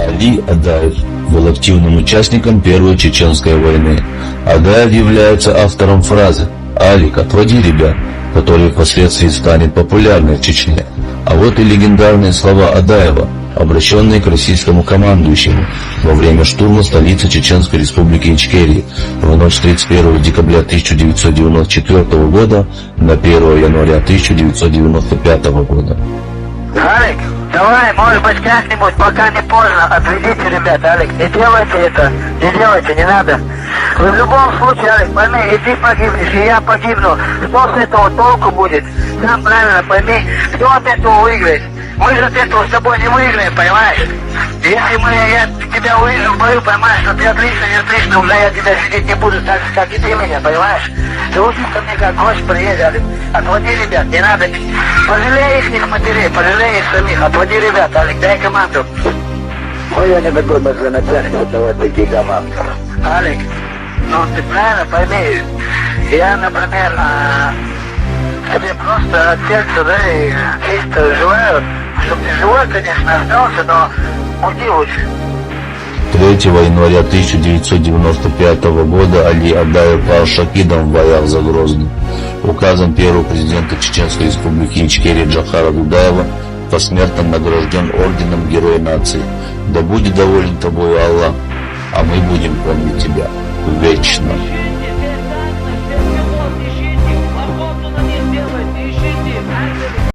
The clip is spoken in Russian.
Али Адаев был активным участником Первой Чеченской войны. Адаев является автором фразы «Алик, отводи ребят», который впоследствии станет популярной в Чечне. А вот и легендарные слова Адаева, обращенные к российскому командующему во время штурма столицы Чеченской Республики Ичкерии в ночь с 31 декабря 1994 года на 1 января 1995 года. Алик, давай, может быть, как-нибудь, пока не поздно, отведите ребят, Алик, не делайте это, не надо. Вы в любом случае, Алик, пойми, и ты погибнешь, и я погибну. Что с этого толку будет? Сам правильно пойми, кто от этого выиграет? Мы же от этого с тобой не выиграем, понимаешь? Если я тебя увижу в бою, понимаешь, что ты отлично, не отлично, уже я тебя сидеть не буду, так же, как и ты меня, понимаешь? Ты лучше ко мне как гость приедь, Алик. Отводи ребят, не надо. Пожалей их матерей, пожалей их самих. Отводи ребят, Алик, дай команду. Ой, я не такой большой начальник, давай такие команды. Алик, ну ты правильно пойми, я, например, тебе просто от сердца, да, и чисто желаю, чтобы ты живой, конечно, остался, но уйди лучше. 3 января 1995 года Али Адаев пал шахидом в боях за Грозный. Указом первого президента Чеченской Республики Ичкерия Джохара Дудаева посмертно награжден орденом Героя Нации. Да будет доволен тобой Аллах, а мы будем помнить тебя вечно.